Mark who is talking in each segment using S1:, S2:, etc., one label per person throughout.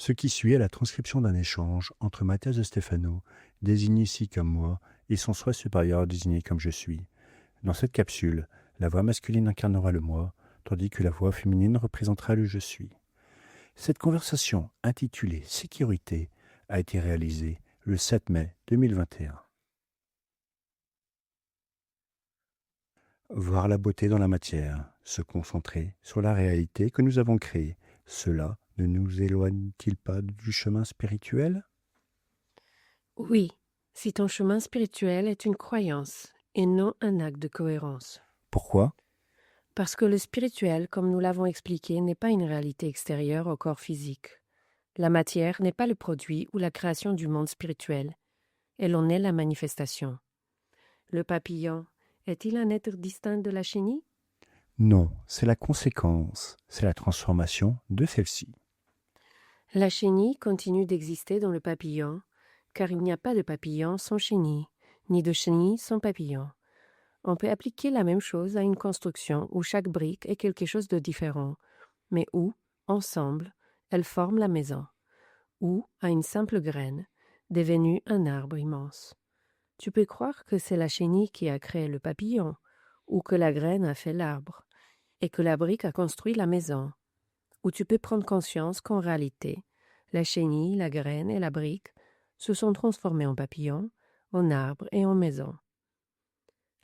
S1: Ce qui suit est la transcription d'un échange entre Mathias de Stefano, désigné ici comme moi, et son soi supérieur désigné comme je suis. Dans cette capsule, la voix masculine incarnera le moi, tandis que la voix féminine représentera le je suis. Cette conversation, intitulée Sécurité, a été réalisée le 7 mai 2021. Voir la beauté dans la matière, se concentrer sur la réalité que nous avons créée, cela ne nous éloigne-t-il pas du chemin spirituel ?
S2: Oui, si ton chemin spirituel est une croyance et non un acte de cohérence.
S1: Pourquoi ?
S2: Parce que le spirituel, comme nous l'avons expliqué, n'est pas une réalité extérieure au corps physique. La matière n'est pas le produit ou la création du monde spirituel. Elle en est la manifestation. Le papillon est-il un être distinct de la chenille ?
S1: Non, c'est la conséquence, c'est la transformation de celle-ci.
S2: La chenille continue d'exister dans le papillon, car il n'y a pas de papillon sans chenille, ni de chenille sans papillon. On peut appliquer la même chose à une construction où chaque brique est quelque chose de différent, mais où, ensemble, elles forment la maison, ou à une simple graine, devenue un arbre immense. Tu peux croire que c'est la chenille qui a créé le papillon, ou que la graine a fait l'arbre, et que la brique a construit la maison. Ou tu peux prendre conscience qu'en réalité, la chenille, la graine et la brique se sont transformées en papillon, en arbre et en maison.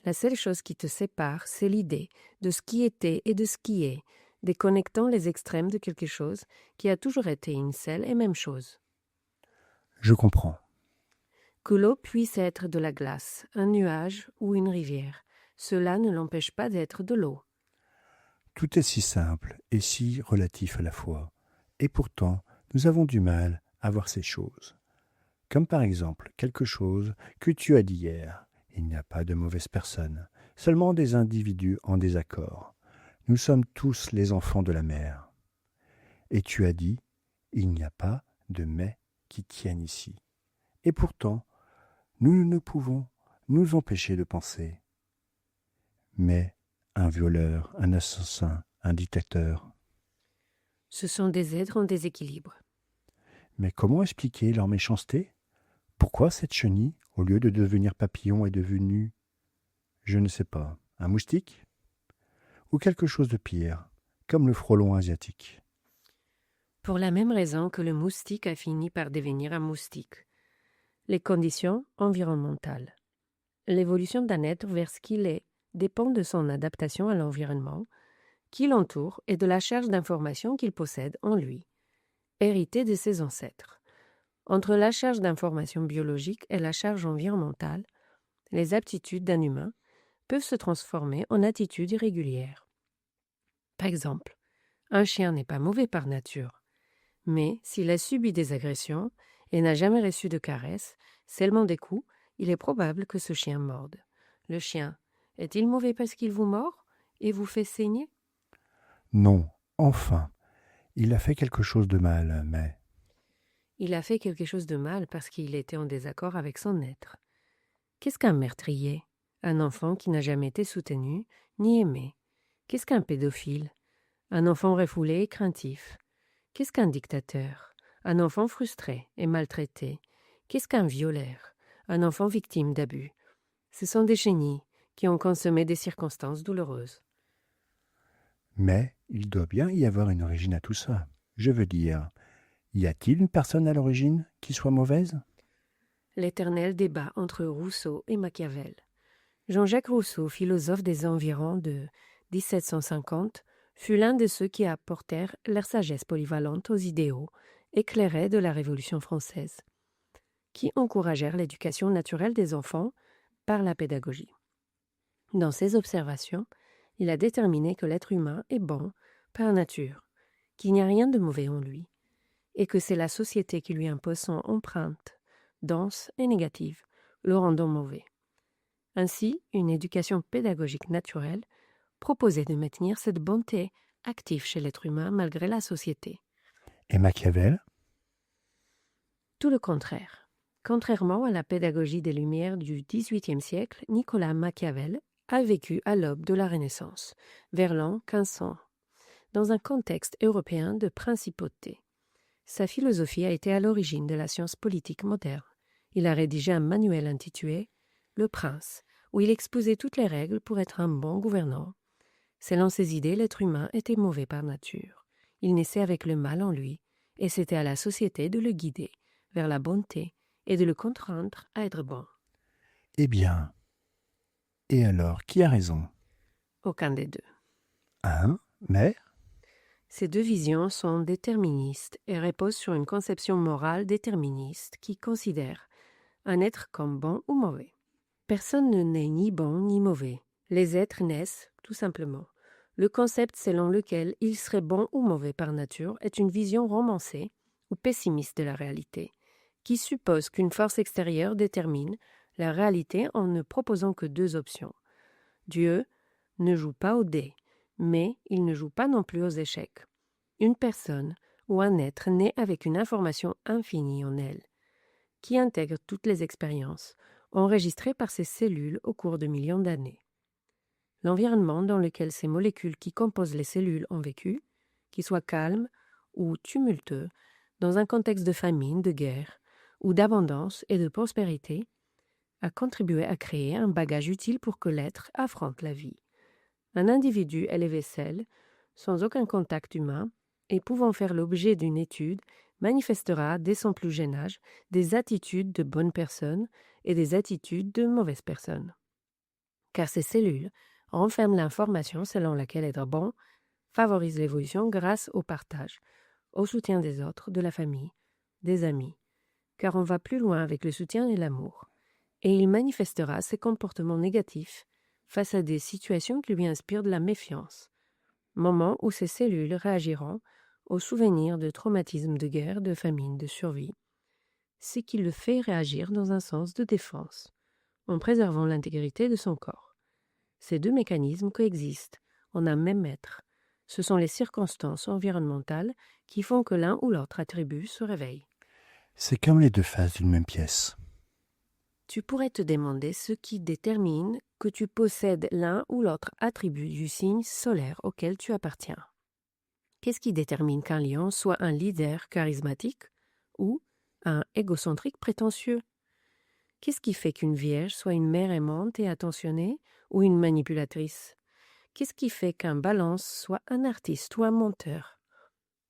S2: La seule chose qui te sépare, c'est l'idée de ce qui était et de ce qui est, déconnectant les extrêmes de quelque chose qui a toujours été une seule et même chose.
S1: Je comprends.
S2: Que l'eau puisse être de la glace, un nuage ou une rivière, cela ne l'empêche pas d'être de l'eau.
S1: Tout est si simple et si relatif à la fois, et pourtant nous avons du mal à voir ces choses. Comme par exemple quelque chose que tu as dit hier. Il n'y a pas de mauvaise personne, seulement des individus en désaccord. Nous sommes tous les enfants de la mer. Et tu as dit, il n'y a pas de mais qui tiennent ici. Et pourtant, nous ne pouvons nous empêcher de penser. Mais un violeur, un assassin, un dictateur.
S2: Ce sont des êtres en déséquilibre.
S1: Mais comment expliquer leur méchanceté ? Pourquoi cette chenille, au lieu de devenir papillon, est devenue, je ne sais pas, un moustique ? Ou quelque chose de pire, comme le frelon asiatique.
S2: Pour la même raison que le moustique a fini par devenir un moustique. Les conditions environnementales. L'évolution d'un être vers ce qu'il est dépend de son adaptation à l'environnement qui l'entoure et de la charge d'informations qu'il possède en lui, héritée de ses ancêtres. Entre la charge d'information biologique et la charge environnementale, les aptitudes d'un humain peuvent se transformer en attitudes irrégulières. Par exemple, un chien n'est pas mauvais par nature, mais s'il a subi des agressions et n'a jamais reçu de caresses, seulement des coups, il est probable que ce chien morde. Le chien, est-il mauvais parce qu'il vous mord et vous fait saigner ?
S1: Non, enfin, il a fait quelque chose de mal, mais...
S2: Il a fait quelque chose de mal parce qu'il était en désaccord avec son être. Qu'est-ce qu'un meurtrier ? Un enfant qui n'a jamais été soutenu ni aimé. Qu'est-ce qu'un pédophile ? Un enfant refoulé et craintif. Qu'est-ce qu'un dictateur ? Un enfant frustré et maltraité. Qu'est-ce qu'un violeur ? Un enfant victime d'abus. Ce sont des chenilles qui ont consommé des circonstances douloureuses.
S1: Mais il doit bien y avoir une origine à tout ça. Je veux dire, y a-t-il une personne à l'origine qui soit mauvaise ?
S2: L'éternel débat entre Rousseau et Machiavel. Jean-Jacques Rousseau, philosophe des environs de 1750, fut l'un de ceux qui apportèrent leur sagesse polyvalente aux idéaux éclairés de la Révolution française, qui encouragèrent l'éducation naturelle des enfants par la pédagogie. Dans ses observations, il a déterminé que l'être humain est bon par nature, qu'il n'y a rien de mauvais en lui, et que c'est la société qui lui impose son empreinte, dense et négative, le rendant mauvais. Ainsi, une éducation pédagogique naturelle proposait de maintenir cette bonté active chez l'être humain malgré la société.
S1: Et Machiavel?
S2: Tout le contraire. Contrairement à la pédagogie des Lumières du XVIIIe siècle, Nicolas Machiavel a vécu à l'aube de la Renaissance, vers l'an 1500, dans un contexte européen de principauté. Sa philosophie a été à l'origine de la science politique moderne. Il a rédigé un manuel intitulé « Le Prince », où il exposait toutes les règles pour être un bon gouvernant. Selon ses idées, l'être humain était mauvais par nature. Il naissait avec le mal en lui, et c'était à la société de le guider vers la bonté et de le contraindre à être bon.
S1: Eh bien, et alors, qui a raison?
S2: Aucun des deux.
S1: Mais
S2: Ces deux visions sont déterministes et reposent sur une conception morale déterministe qui considère un être comme bon ou mauvais. Personne ne naît ni bon ni mauvais. Les êtres naissent, tout simplement. Le concept selon lequel il serait bon ou mauvais par nature est une vision romancée ou pessimiste de la réalité, qui suppose qu'une force extérieure détermine la réalité en ne proposant que deux options. Dieu ne joue pas aux dés, mais il ne joue pas non plus aux échecs. Une personne ou un être naît avec une information infinie en elle, qui intègre toutes les expériences enregistrées par ses cellules au cours de millions d'années. L'environnement dans lequel ces molécules qui composent les cellules ont vécu, qu'il soit calme ou tumultueux, dans un contexte de famine, de guerre ou d'abondance et de prospérité, a contribué à créer un bagage utile pour que l'être affronte la vie. Un individu élevé seul, sans aucun contact humain, et pouvant faire l'objet d'une étude, manifestera dès son plus jeune âge des attitudes de bonnes personnes et des attitudes de mauvaises personnes. Car ces cellules renferment l'information selon laquelle être bon favorise l'évolution grâce au partage, au soutien des autres, de la famille, des amis, car on va plus loin avec le soutien et l'amour. Et il manifestera ses comportements négatifs face à des situations qui lui inspirent de la méfiance, moment où ces cellules réagiront aux souvenirs de traumatismes de guerre, de famine, de survie, ce qui le fait réagir dans un sens de défense, en préservant l'intégrité de son corps. Ces deux mécanismes coexistent en un même être. Ce sont les circonstances environnementales qui font que l'un ou l'autre attribut se réveille.
S1: c'est comme les deux faces d'une même pièce.
S2: Tu pourrais te demander ce qui détermine que tu possèdes l'un ou l'autre attribut du signe solaire auquel tu appartiens. Qu'est-ce qui détermine qu'un lion soit un leader charismatique ou un égocentrique prétentieux? Qu'est-ce qui fait qu'une vierge soit une mère aimante et attentionnée ou une manipulatrice? Qu'est-ce qui fait qu'un balance soit un artiste ou un menteur?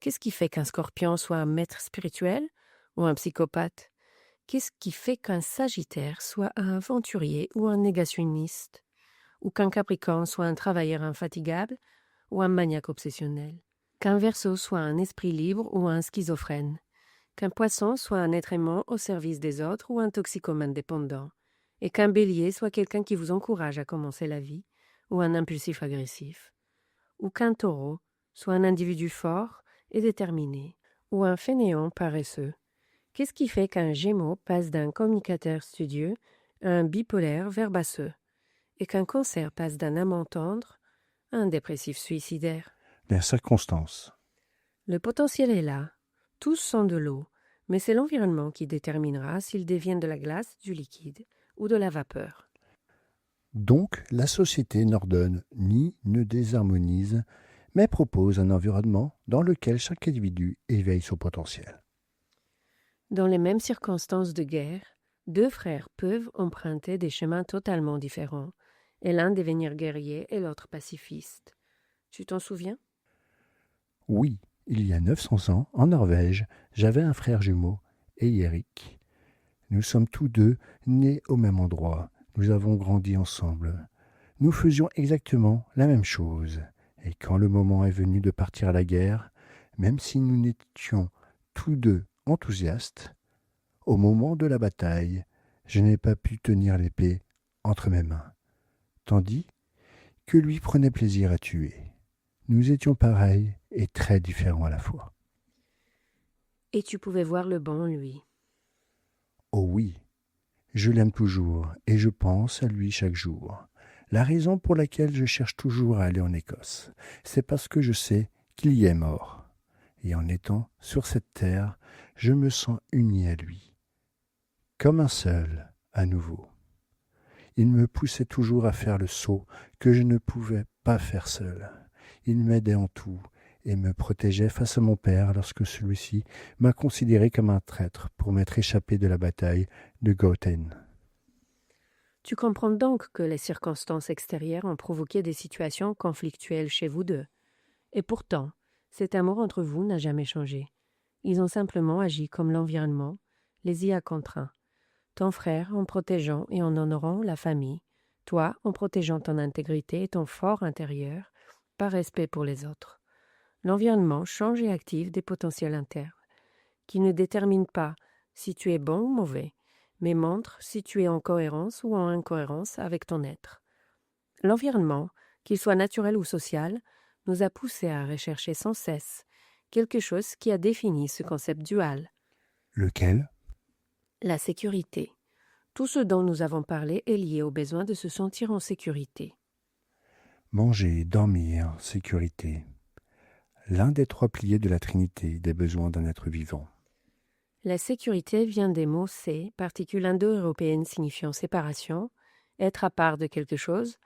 S2: Qu'est-ce qui fait qu'un scorpion soit un maître spirituel ou un psychopathe? Qu'est-ce qui fait qu'un sagittaire soit un aventurier ou un négationniste? Ou qu'un capricorne soit un travailleur infatigable ou un maniaque obsessionnel? Qu'un verseau soit un esprit libre ou un schizophrène? Qu'un poisson soit un être aimant au service des autres ou un toxicomane dépendant? Et qu'un bélier soit quelqu'un qui vous encourage à commencer la vie ou un impulsif agressif? Ou qu'un taureau soit un individu fort et déterminé ou un fainéant paresseux? Qu'est-ce qui fait qu'un gémeau passe d'un communicateur studieux à un bipolaire verbasseux et qu'un cancer passe d'un amant tendre à un dépressif suicidaire?
S1: Les circonstances.
S2: Le potentiel est là. Tous sont de l'eau, mais c'est l'environnement qui déterminera s'ils deviennent de la glace, du liquide ou de la vapeur.
S1: Donc, la société n'ordonne ni ne désharmonise, mais propose un environnement dans lequel chaque individu éveille son potentiel.
S2: Dans les mêmes circonstances de guerre, deux frères peuvent emprunter des chemins totalement différents, et l'un devenir guerrier et l'autre pacifiste. Tu t'en souviens?
S1: Oui, il y a 900 ans, en Norvège, j'avais un frère jumeau, Eirik. Nous sommes tous deux nés au même endroit. Nous avons grandi ensemble. Nous faisions exactement la même chose. Et quand le moment est venu de partir à la guerre, même si nous n'étions tous deux enthousiastes, au moment de la bataille, je n'ai pas pu tenir l'épée entre mes mains, tandis que lui prenait plaisir à tuer. Nous étions pareils et très différents à la fois.
S2: Et tu pouvais voir le bon en lui.
S1: Oh oui, Je l'aime toujours et je pense à lui chaque jour. La raison pour laquelle je cherche toujours à aller en Écosse, c'est parce que je sais qu'il y est mort. Et en étant sur cette terre, je me sens uni à lui, comme un seul, à nouveau. Il me poussait toujours à faire le saut que je ne pouvais pas faire seul. Il m'aidait en tout et me protégeait face à mon père lorsque celui-ci m'a considéré comme un traître pour m'être échappé de la bataille de Goten.
S2: Tu comprends donc que les circonstances extérieures ont provoqué des situations conflictuelles chez vous deux. Et pourtant, cet amour entre vous n'a jamais changé. Ils ont simplement agi comme l'environnement les y a contraints. Ton frère en protégeant et en honorant la famille, toi en protégeant ton intégrité et ton fort intérieur, par respect pour les autres. L'environnement change et active des potentiels internes, qui ne déterminent pas si tu es bon ou mauvais, mais montrent si tu es en cohérence ou en incohérence avec ton être. L'environnement, qu'il soit naturel ou social, nous a poussés à rechercher sans cesse quelque chose qui a défini ce concept dual.
S1: Lequel?
S2: La sécurité. Tout ce dont nous avons parlé est lié au besoin de se sentir en sécurité.
S1: Manger, dormir, sécurité. L'un des trois piliers de la Trinité des besoins d'un être vivant.
S2: La sécurité vient des mots sé, particule indo-européenne signifiant séparation, être à part de quelque chose,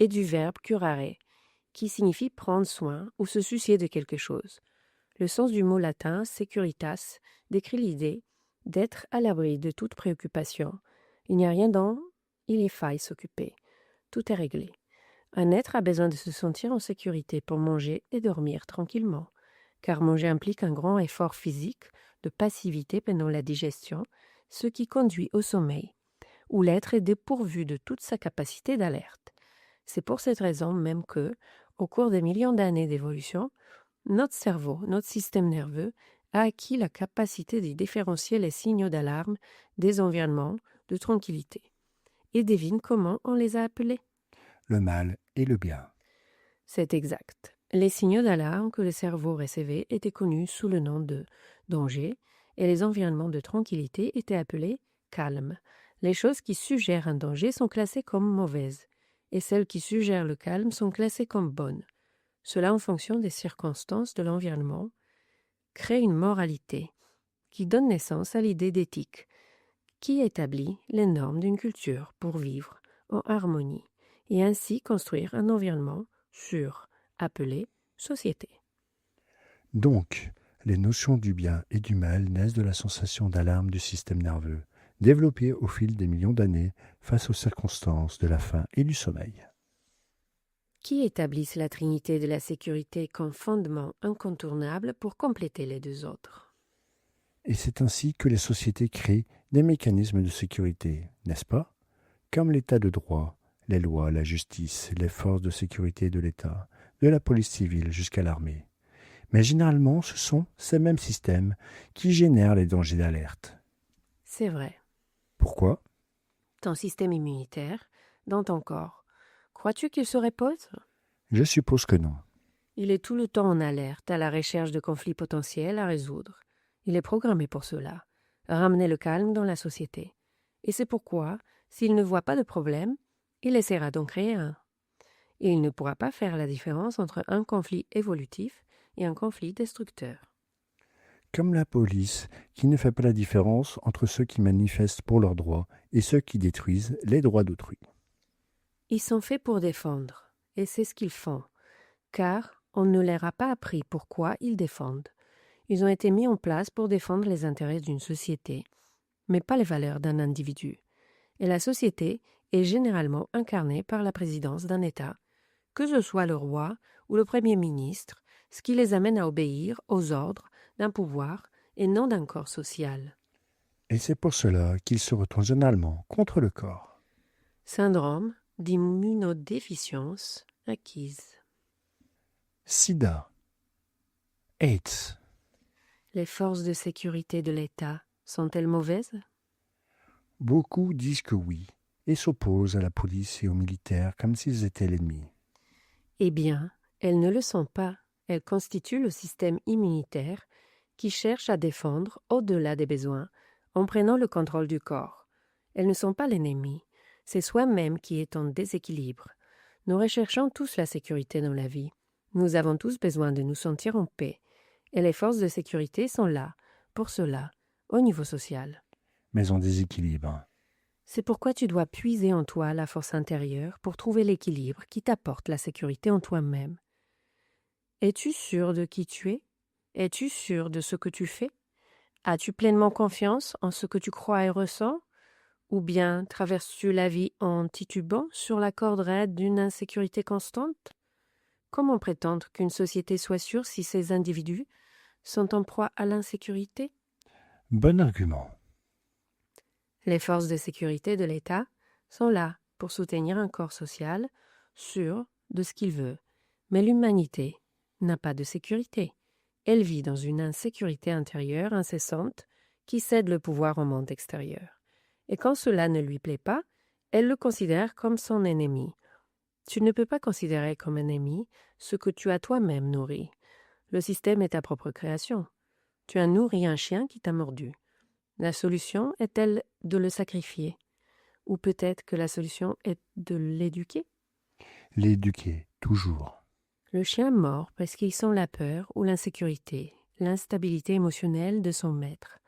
S2: et du verbe curare, qui signifie prendre soin ou se soucier de quelque chose. Le sens du mot latin securitas décrit l'idée d'être à l'abri de toute préoccupation. Il n'y a rien dont il faille s'occuper. Tout est réglé. Un être a besoin de se sentir en sécurité pour manger et dormir tranquillement, car manger implique un grand effort physique de passivité pendant la digestion, ce qui conduit au sommeil, où l'être est dépourvu de toute sa capacité d'alerte. C'est pour cette raison même que, au cours des millions d'années d'évolution, notre cerveau, notre système nerveux, a acquis la capacité de différencier les signaux d'alarme des environnements de tranquillité. Et devine comment on les a appelés?
S1: Le mal et le bien.
S2: C'est exact. Les signaux d'alarme que le cerveau recevait étaient connus sous le nom de danger et les environnements de tranquillité étaient appelés calme. Les choses qui suggèrent un danger sont classées comme mauvaises et celles qui suggèrent le calme sont classées comme bonnes. Cela, en fonction des circonstances de l'environnement, crée une moralité qui donne naissance à l'idée d'éthique, qui établit les normes d'une culture pour vivre en harmonie et ainsi construire un environnement sûr, appelé société.
S1: Donc, les notions du bien et du mal naissent de la sensation d'alarme du système nerveux, développée au fil des millions d'années face aux circonstances de la faim et du sommeil.
S2: Qui établissent la trinité de la sécurité comme fondement incontournable pour compléter les deux autres.
S1: Et c'est ainsi que les sociétés créent des mécanismes de sécurité, n'est-ce pas? Comme l'état de droit, les lois, la justice, les forces de sécurité de l'État, de la police civile jusqu'à l'armée. Mais généralement, ce sont ces mêmes systèmes qui génèrent les dangers d'alerte.
S2: C'est vrai.
S1: Pourquoi?
S2: Ton système immunitaire, dans ton corps, crois-tu qu'il se repose?
S1: Je suppose que non.
S2: Il est tout le temps en alerte, à la recherche de conflits potentiels à résoudre. Il est programmé pour cela, ramener le calme dans la société. Et c'est pourquoi, s'il ne voit pas de problème, il essaiera d'en créer un. Et il ne pourra pas faire la différence entre un conflit évolutif et un conflit destructeur.
S1: Comme la police, qui ne fait pas la différence entre ceux qui manifestent pour leurs droits et ceux qui détruisent les droits d'autrui.
S2: Ils sont faits pour défendre, et c'est ce qu'ils font, car on ne leur a pas appris pourquoi ils défendent. Ils ont été mis en place pour défendre les intérêts d'une société, mais pas les valeurs d'un individu. Et la société est généralement incarnée par la présidence d'un État, que ce soit le roi ou le Premier ministre, ce qui les amène à obéir aux ordres d'un pouvoir et non d'un corps social.
S1: Et c'est pour cela qu'ils se retournent généralement contre le corps.
S2: Syndrome d'immunodéficience acquise.
S1: Sida. AIDS.
S2: Les forces de sécurité de l'État sont-elles mauvaises?
S1: Beaucoup disent que oui, et s'opposent à la police et aux militaires comme s'ils étaient l'ennemi.
S2: Eh bien, elles ne le sont pas. Elles constituent le système immunitaire qui cherche à défendre au-delà des besoins en prenant le contrôle du corps. Elles ne sont pas l'ennemi. C'est soi-même qui est en déséquilibre. Nous recherchons tous la sécurité dans la vie. Nous avons tous besoin de nous sentir en paix. Et les forces de sécurité sont là, pour cela, au niveau social.
S1: Mais en déséquilibre.
S2: C'est pourquoi tu dois puiser en toi la force intérieure pour trouver l'équilibre qui t'apporte la sécurité en toi-même. Es-tu sûr de qui tu es? Es-tu sûr de ce que tu fais? As-tu pleinement confiance en ce que tu crois et ressens? Ou bien traverses-tu la vie en titubant sur la corde raide d'une insécurité constante? Comment prétendre qu'une société soit sûre si ses individus sont en proie à l'insécurité?
S1: Bon argument.
S2: Les forces de sécurité de l'État sont là pour soutenir un corps social sûr de ce qu'il veut. Mais l'humanité n'a pas de sécurité. Elle vit dans une insécurité intérieure incessante qui cède le pouvoir au monde extérieur. Et quand cela ne lui plaît pas, elle le considère comme son ennemi. Tu ne peux pas considérer comme ennemi ce que tu as toi-même nourri. Le système est ta propre création. Tu as nourri un chien qui t'a mordu. La solution est-elle de le sacrifier? Ou peut-être que la solution est de l'éduquer?
S1: L'éduquer, toujours.
S2: Le chien mord parce qu'il sent la peur ou l'insécurité, l'instabilité émotionnelle de son maître.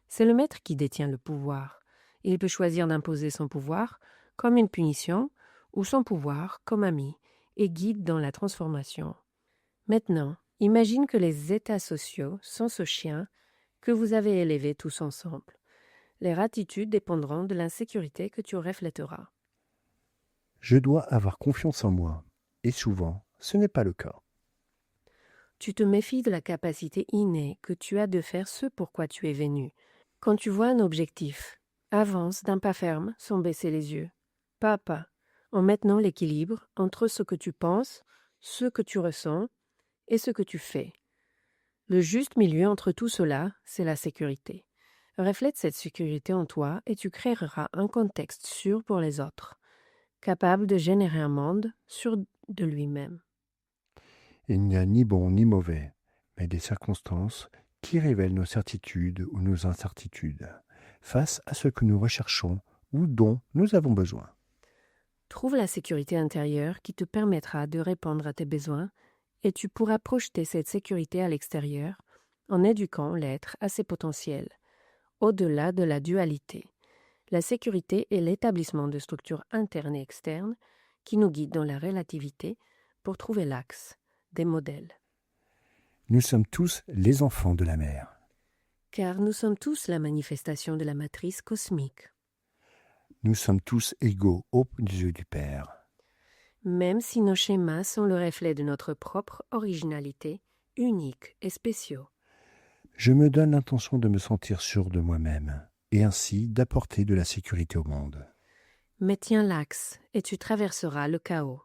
S2: C'est le maître qui détient le pouvoir. Il peut choisir d'imposer son pouvoir comme une punition ou son pouvoir comme ami et guide dans la transformation. Maintenant, imagine que les états sociaux sont ce chien que vous avez élevé tous ensemble. Les attitudes dépendront de l'insécurité que tu reflèteras.
S1: Je dois avoir confiance en moi. Et souvent, ce n'est pas le cas.
S2: Tu te méfies de la capacité innée que tu as de faire ce pourquoi tu es venu. Quand tu vois un objectif, avance d'un pas ferme sans baisser les yeux, pas à pas, en maintenant l'équilibre entre ce que tu penses, ce que tu ressens et ce que tu fais. Le juste milieu entre tout cela, c'est la sécurité. Reflète cette sécurité en toi et tu créeras un contexte sûr pour les autres, capable de générer un monde sûr de lui-même.
S1: Il n'y a ni bon ni mauvais, mais des circonstances qui révèlent nos certitudes ou nos incertitudes, face à ce que nous recherchons ou dont nous avons besoin.
S2: Trouve la sécurité intérieure qui te permettra de répondre à tes besoins et tu pourras projeter cette sécurité à l'extérieur en éduquant l'être à ses potentiels, au-delà de la dualité. La sécurité est l'établissement de structures internes et externes qui nous guident dans la relativité pour trouver l'axe des modèles.
S1: Nous sommes tous les enfants de la mer.
S2: Car nous sommes tous la manifestation de la matrice cosmique.
S1: Nous sommes tous égaux aux yeux du Père.
S2: Même si nos schémas sont le reflet de notre propre originalité, uniques et spéciaux.
S1: Je me donne l'intention de me sentir sûr de moi-même et ainsi d'apporter de la sécurité au monde.
S2: Mais tiens l'axe et tu traverseras le chaos.